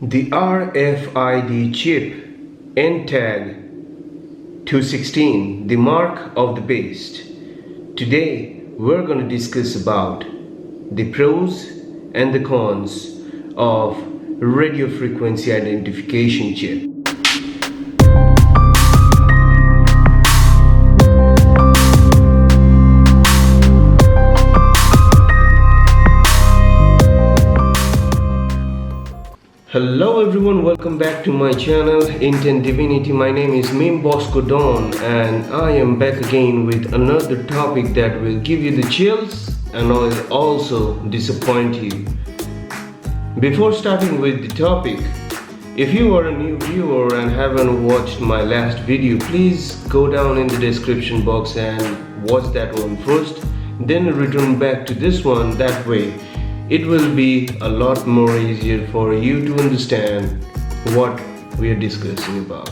The RFID chip tag 216, the mark of the beast. Today we're going to discuss about the pros and the cons of radio frequency identification chip. Hello everyone, welcome back to my channel Intent Divinity. My name is Mim Bosco Don and I am back again with another topic that will give you the chills and will also disappoint you. Before starting with the topic, if you are a new viewer and haven't watched my last video, please go down in the description box and watch that one first, then return back to this one. That way it will be a lot more easier for you to understand what we are discussing about.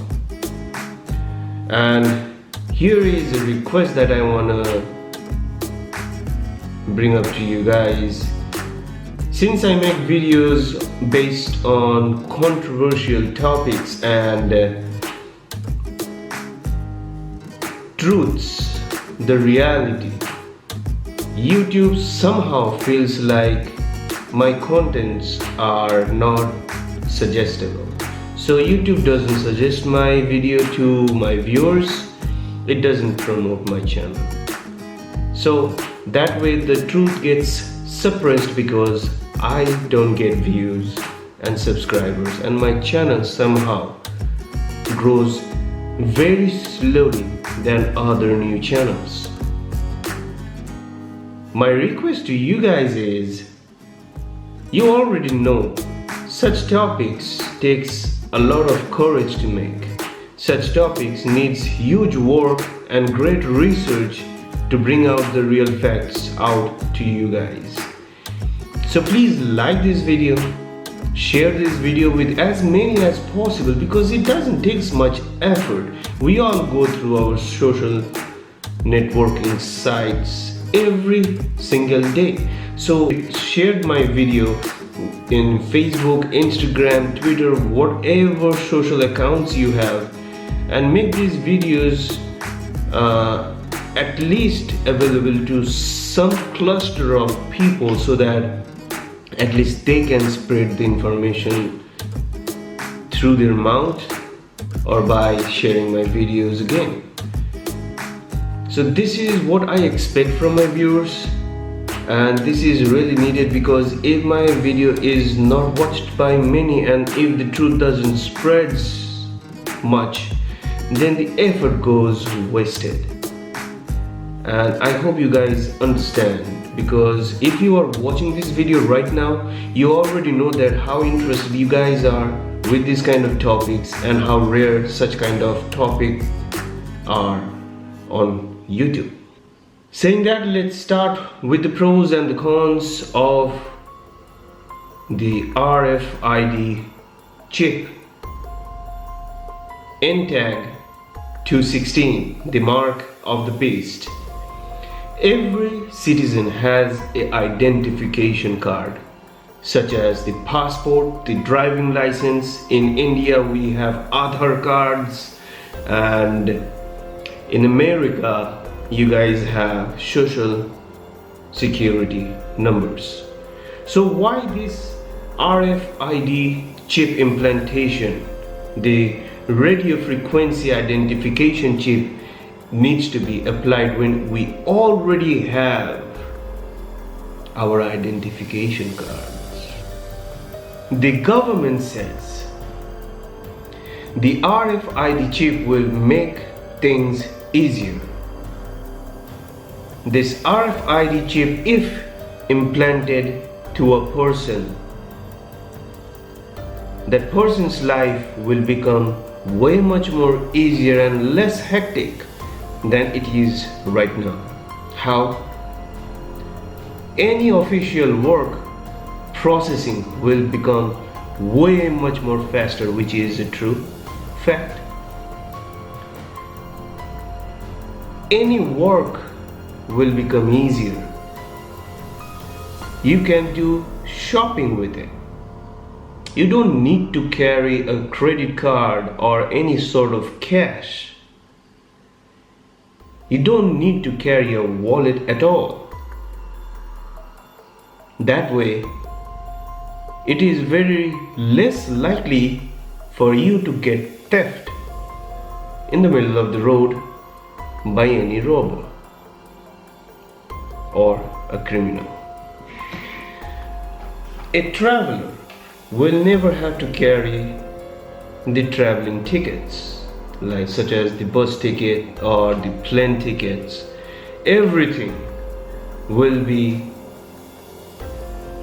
And here is a request that I wanna bring up to you guys. Since I make videos based on controversial topics and truths, the reality, YouTube somehow feels like my contents are not suggestible. So YouTube doesn't suggest my video to my viewers. It doesn't promote my channel. So that way the truth gets suppressed because I don't get views and subscribers, and my channel somehow grows very slowly than other new channels. My request to you guys is, you already know such topics takes a lot of courage to make. Such topics needs huge work and great research to bring out the real facts out to you guys. So please like this video, share this video with as many as possible because it doesn't take much effort. We all go through our social networking sites every single day. So share my video in Facebook, Instagram, Twitter, whatever social accounts you have, and make these videos at least available to some cluster of people so that at least they can spread the information through their mouth or by sharing my videos again. So this is what I expect from my viewers, and this is really needed because if my video is not watched by many and if the truth doesn't spread much, then the effort goes wasted. And I hope you guys understand, because if you are watching this video right now, you already know that how interested you guys are with this kind of topics and how rare such kind of topic are on YouTube. Saying that, let's start with the pros and the cons of the RFID chip tag 216, the mark of the beast. Every citizen has an identification card, such as the passport, the driving license. In India we have Aadhaar cards, and in America you guys have social security numbers. So why this RFID chip implantation, the radio frequency identification chip, needs to be applied when we already have our identification cards? The government says the RFID chip will make things easier. This RFID chip, if implanted to a person, that person's life will become way much more easier and less hectic than it is right now. How? Any official work processing will become way much more faster, which is a true fact. Any work will become easier. You can do shopping with it. You don't need to carry a credit card or any sort of cash. You don't need to carry a wallet at all. That way, it is very less likely for you to get theft in the middle of the road by any robber or a criminal. A traveler will never have to carry the traveling tickets, like such as the bus ticket or the plane tickets. Everything will be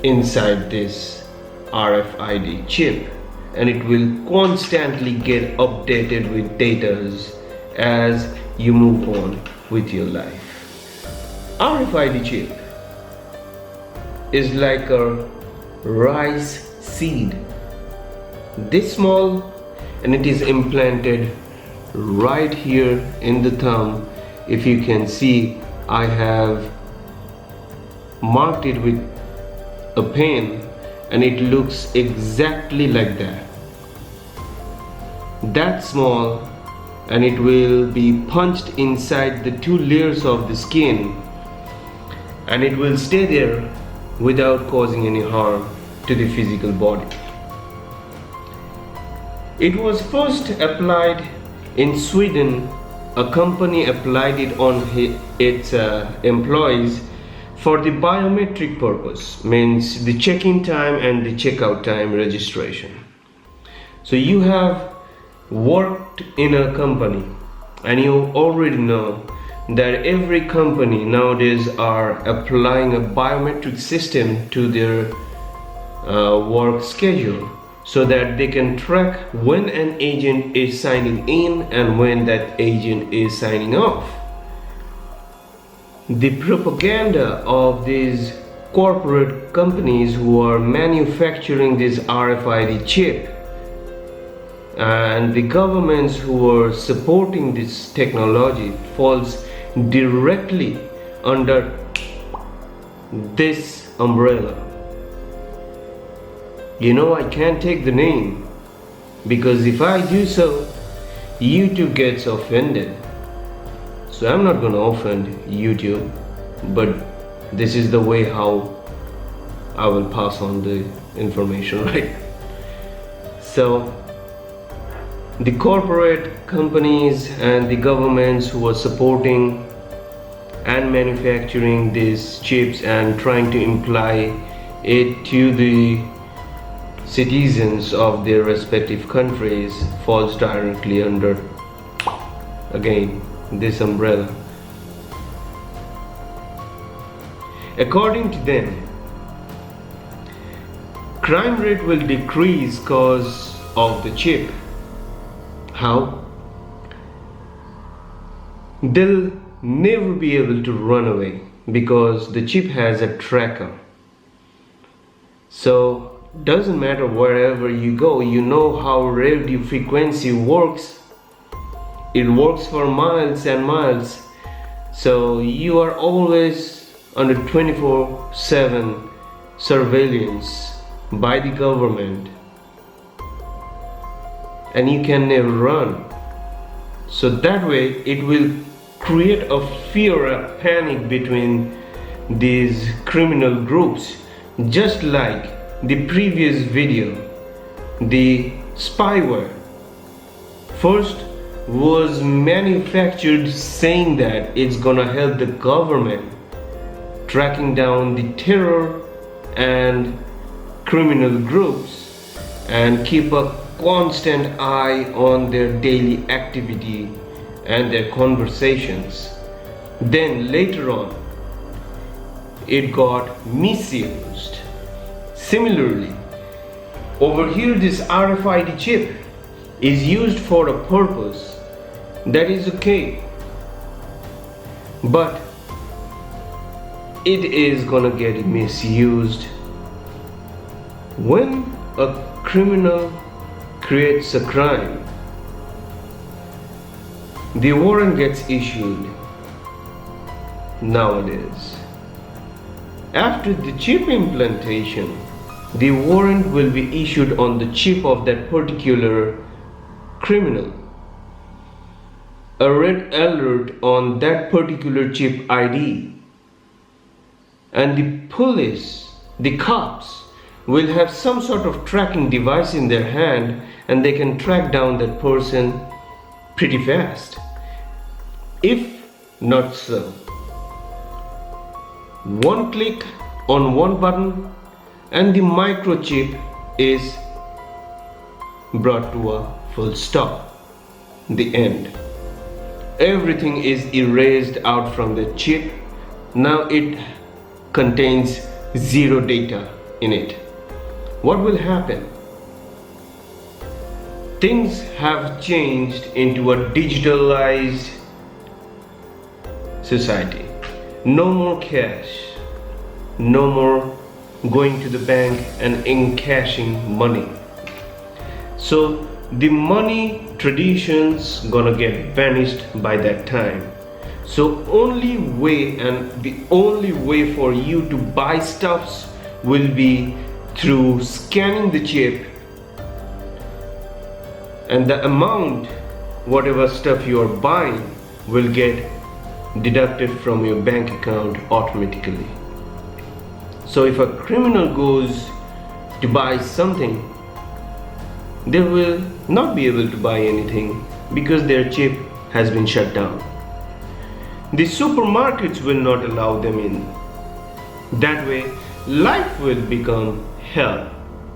inside this RFID chip, and it will constantly get updated with data as you move on with your life. RFID chip is like a rice seed, this small, and it is implanted right here in the thumb. If you can see, I have marked it with a pen, and it looks exactly like that. That small, and it will be punched inside the two layers of the skin, and it will stay there without causing any harm to the physical body. It was first applied in Sweden. A company applied it on its employees for the biometric purpose, means the check-in time and the checkout time registration. So you have worked in a company and you already know that every company nowadays are applying a biometric system to their work schedule, so that they can track when an agent is signing in and when that agent is signing off. The propaganda of these corporate companies who are manufacturing this RFID chip and the governments who are supporting this technology falls directly under this umbrella. You know, I can't take the name, because if I do so, YouTube gets offended. So I'm not going to offend YouTube, but this is the way how I will pass on the information, right? So the corporate companies and the governments who are supporting and manufacturing these chips and trying to imply it to the citizens of their respective countries falls directly under, again, this umbrella. According to them, crime rate will decrease because of the chip. How? They'll never be able to run away because the chip has a tracker. So doesn't matter wherever you go, you know how radio frequency works. It works for miles and miles. So you are always under 24/7 surveillance by the government, and you can never run. So that way it will create a fear, a panic between these criminal groups, just like the previous video. The spyware first was manufactured saying that it's gonna help the government tracking down the terror and criminal groups and keep a constant eye on their daily activity and their conversations. Then later on, it got misused. Similarly, over here this RFID chip is used for a purpose that is okay, but it is gonna get misused. When a criminal creates a crime, the warrant gets issued nowadays. After the chip implantation, the warrant will be issued on the chip of that particular criminal. A red alert on that particular chip ID, and the police, the cops, will have some sort of tracking device in their hand, and they can track down that person pretty fast. If not so, one click on one button and the microchip is brought to a full stop. The end. Everything is erased out from the chip. Now it contains zero data in it. What will happen? Things have changed into a digitalized society. No more cash, no more going to the bank and encashing money. So the money traditions gonna get vanished by that time. So only way for you to buy stuffs will be through scanning the chip, and the amount, whatever stuff you are buying, will get deducted from your bank account automatically. So if a criminal goes to buy something, they will not be able to buy anything because their chip has been shut down. The supermarkets will not allow them in. That way, life will become hell.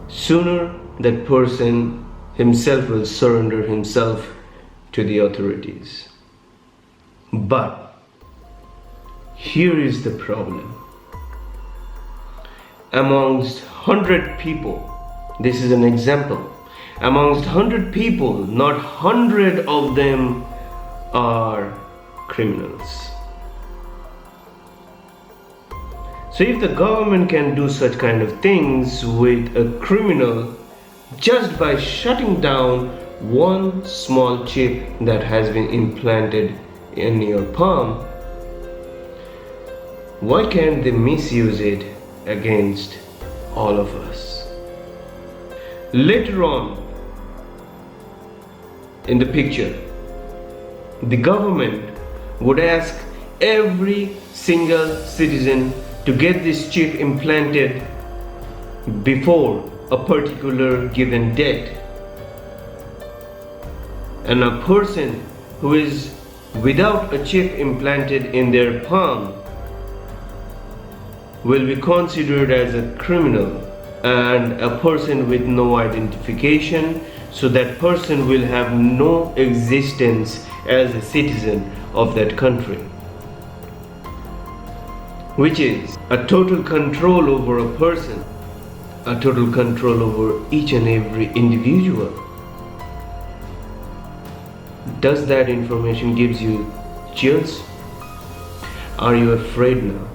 Sooner that person himself will surrender himself to the authorities. But here is the problem. Amongst 100 people, this is an example, amongst 100 people, not 100 of them are criminals. So if the government can do such kind of things with a criminal just by shutting down one small chip that has been implanted in your palm, why can't they misuse it against all of us? Later on in the picture, the government would ask every single citizen to get this chip implanted before a particular given date. And a person who is without a chip implanted in their palm will be considered as a criminal and a person with no identification, so that person will have no existence as a citizen of that country, which is a total control over a person, a total control over each and every individual. Does that information gives you chills? Are you afraid now?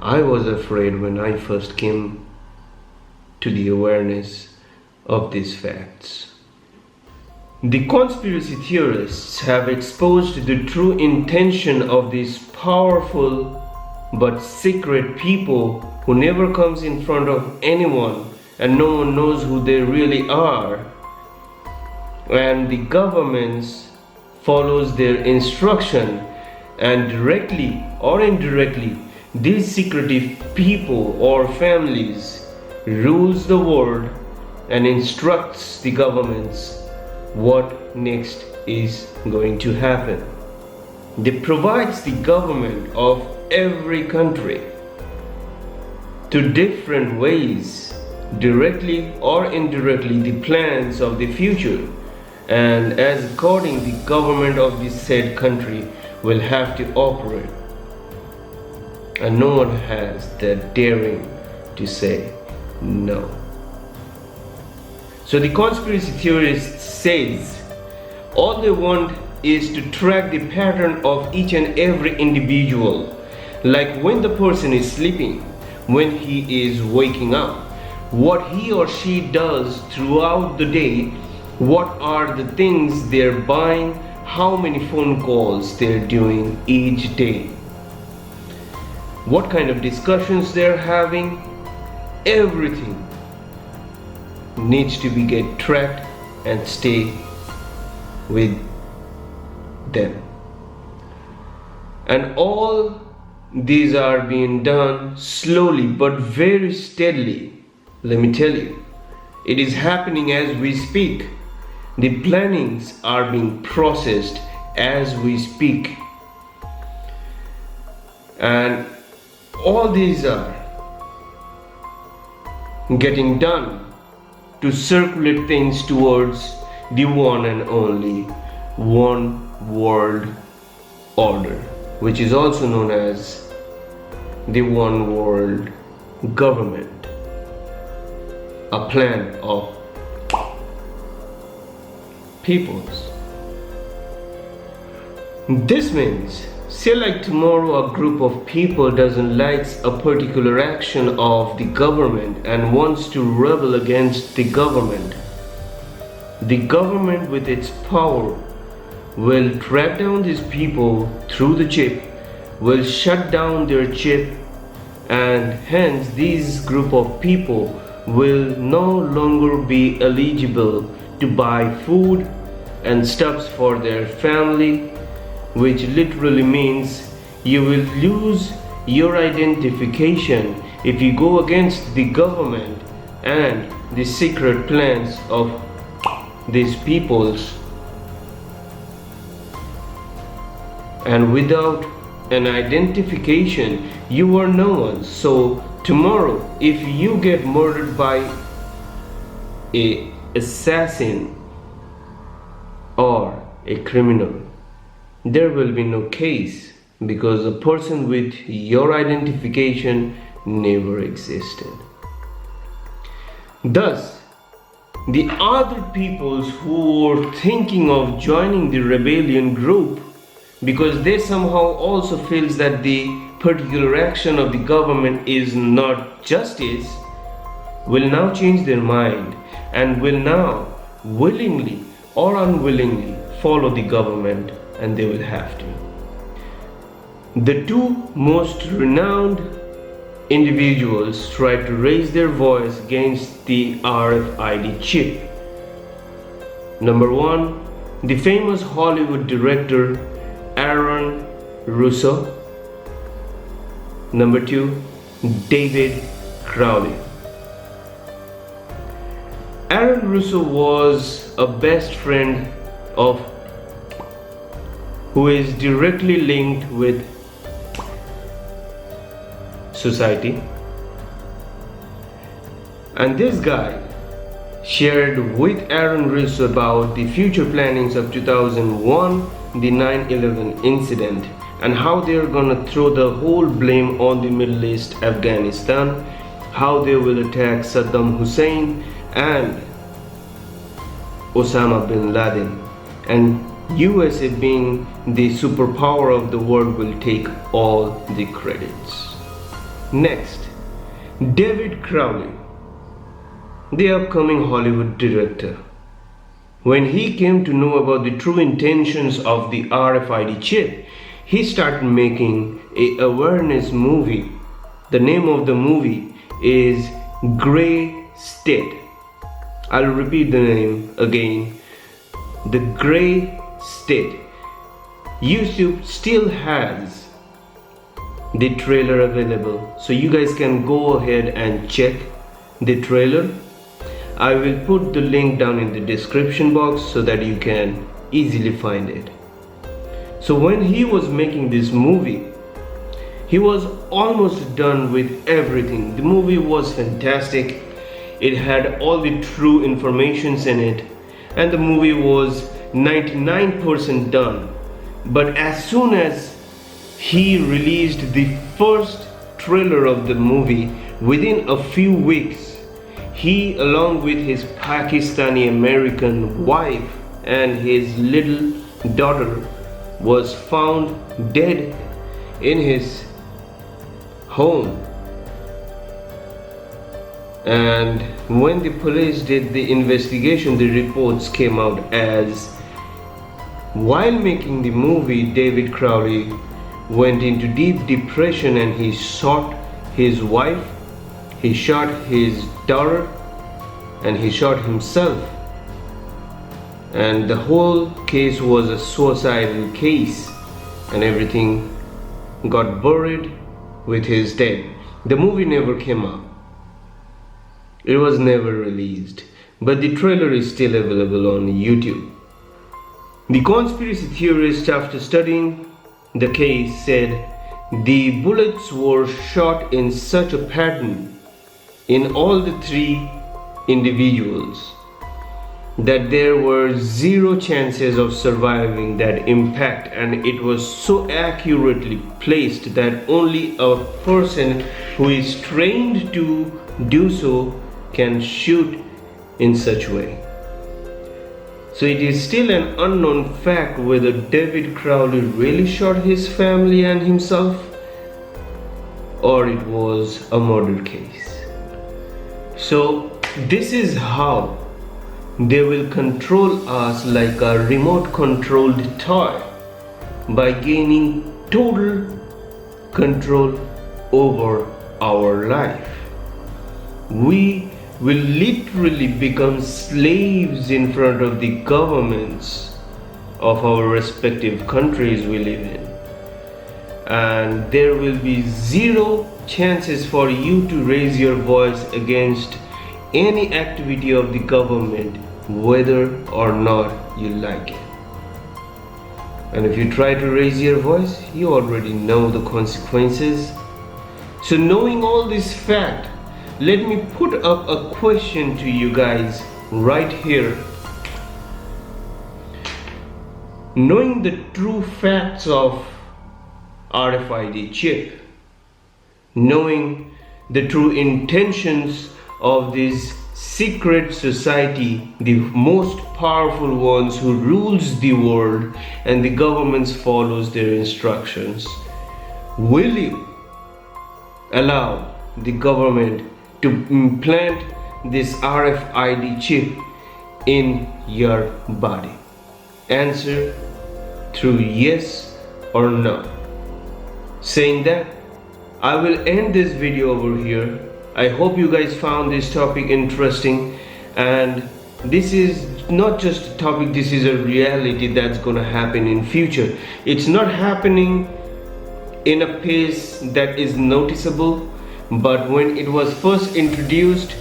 I was afraid when I first came to the awareness of these facts. The conspiracy theorists have exposed the true intention of these powerful but secret people who never comes in front of anyone and no one knows who they really are. And the governments follows their instruction, and directly or indirectly these secretive people or families rules the world and instructs the governments what next is going to happen. They provides the government of every country to different ways, directly or indirectly, the plans of the future, and as according the government of the said country will have to operate, and no one has the daring to say no. So the conspiracy theorist says all they want is to track the pattern of each and every individual, like when the person is sleeping, when he is waking up, what he or she does throughout the day, what are the things they're buying, how many phone calls they're doing each day, what kind of discussions they're having, everything needs to be get tracked and stay with them. And all these are being done slowly but very steadily. Let me tell you, it is happening as we speak. The plannings are being processed as we speak. And all these are getting done to circulate things towards the one and only one world order, which is also known as the one world government, a plan of peoples. This means, say like tomorrow a group of people doesn't like a particular action of the government and wants to rebel against the government with its power will track down these people through the chip, will shut down their chip, and hence these group of people will no longer be eligible to buy food and stuffs for their family, which literally means you will lose your identification if you go against the government and the secret plans of these peoples. And without an identification, you are no one. So tomorrow, if you get murdered by an assassin or a criminal, there will be no case because a person with your identification never existed. Thus, the other peoples who are thinking of joining the rebellion group because they somehow also feels that the particular action of the government is not justice will now change their mind and will now willingly or unwillingly follow the government, and they will have to. The two most renowned individuals tried to raise their voice against the RFID chip. Number one, the famous Hollywood director Aaron Russo. Number two, David Crowley. Aaron Russo was a best friend of who is directly linked with society, and this guy shared with Aaron Russo about the future plannings of 2001, the 9/11 incident, and how they're gonna throw the whole blame on the Middle East, Afghanistan, how they will attack Saddam Hussein and Osama bin Laden, and USA being the superpower of the world will take all the credits. Next, David Crowley, the upcoming Hollywood director. When he came to know about the true intentions of the RFID chip, he started making an awareness movie. The name of the movie is Gray State. I'll repeat the name again. The Gray State. YouTube still has the trailer available, so you guys can go ahead and check the trailer. I will put the link down in the description box so that you can easily find it. So when he was making this movie, he was almost done with everything. The movie was fantastic. It had all the true informations in it, and the movie was 99% done. But as soon as he released the first trailer of the movie, within a few weeks, he, along with his Pakistani American wife and his little daughter, was found dead in his home. And when the police did the investigation, the reports came out as while making the movie, David Crowley went into deep depression and he shot his wife, he shot his daughter and he shot himself, and the whole case was a suicidal case, and everything got buried with his death. The movie never came out. It was never released, but the trailer is still available on YouTube. The conspiracy theorist, after studying the case, said the bullets were shot in such a pattern in all the three individuals that there were zero chances of surviving that impact, and it was so accurately placed that only a person who is trained to do so can shoot in such way. So it is still an unknown fact whether David Crowley really shot his family and himself, or it was a murder case. So this is how they will control us like a remote controlled toy, by gaining total control over our life. We will literally become slaves in front of the governments of our respective countries we live in, and there will be zero chances for you to raise your voice against any activity of the government, whether or not you like it. And if you try to raise your voice, you already know the consequences. So knowing all this fact, let me put up a question to you guys right here. Knowing the true facts of RFID chip, knowing the true intentions of this secret society, the most powerful ones who rules the world, and the governments follows their instructions, will you allow the government to implant this RFID chip in your body? Answer through yes or no. Saying that, I will end this video over here. I hope you guys found this topic interesting, and this is not just a topic, this is a reality that's gonna happen in future. It's not happening in a pace that is noticeable, but when it was first introduced,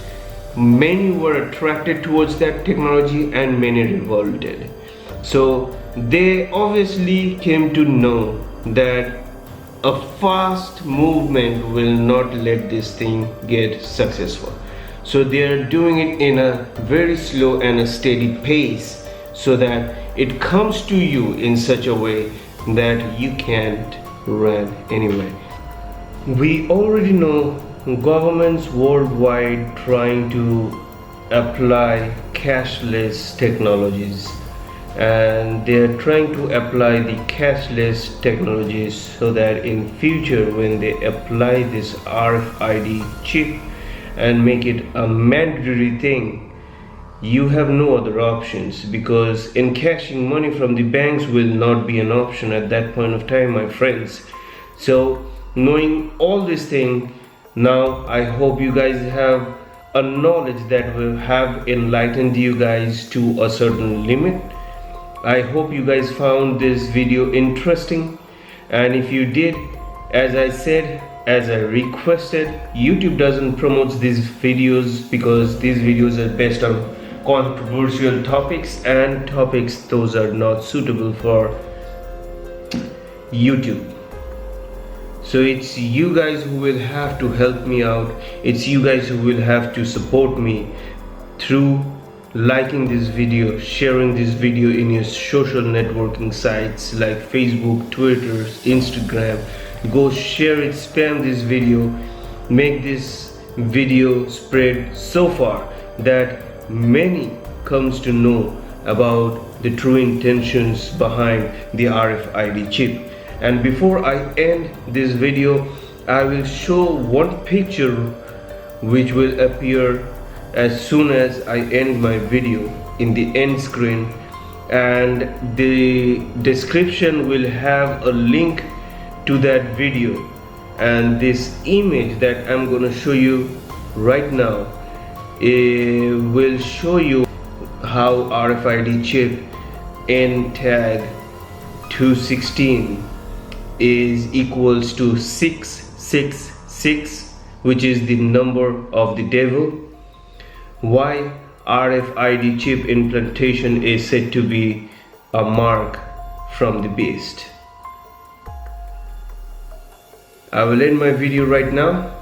many were attracted towards that technology and many revolted. So they obviously came to know that a fast movement will not let this thing get successful. So they are doing it in a very slow and a steady pace, so that it comes to you in such a way that you can't run anywhere. We already know governments worldwide trying to apply cashless technologies, and they are trying to apply the cashless technologies so that in future, when they apply this RFID chip and make it a mandatory thing, you have no other options, because encashing money from the banks will not be an option at that point of time, my friends. So knowing all this thing, now I hope you guys have a knowledge that will have enlightened you guys to a certain limit. I hope you guys found this video interesting, and if you did, as I said, as I requested, YouTube doesn't promote these videos because these videos are based on controversial topics, and topics those are not suitable for YouTube. So it's you guys who will have to help me out. It's you guys who will have to support me through liking this video, sharing this video in your social networking sites like Facebook, Twitter, Instagram. Go share it, spam this video, make this video spread so far that many comes to know about the true intentions behind the RFID chip. And before I end this video, I will show one picture which will appear as soon as I end my video in the end screen, and the description will have a link to that video, and this image that I'm gonna show you right now will show you how RFID chip in tag 216 is equals to 666, which is the number of the devil. Why RFID chip implantation is said to be a mark from the beast. I will end my video right now.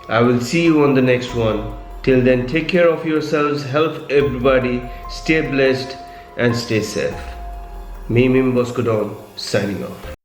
I will see you on the next one. Till then, take care of yourselves, help everybody, stay blessed and stay safe. Me Mim Boscodon signing off.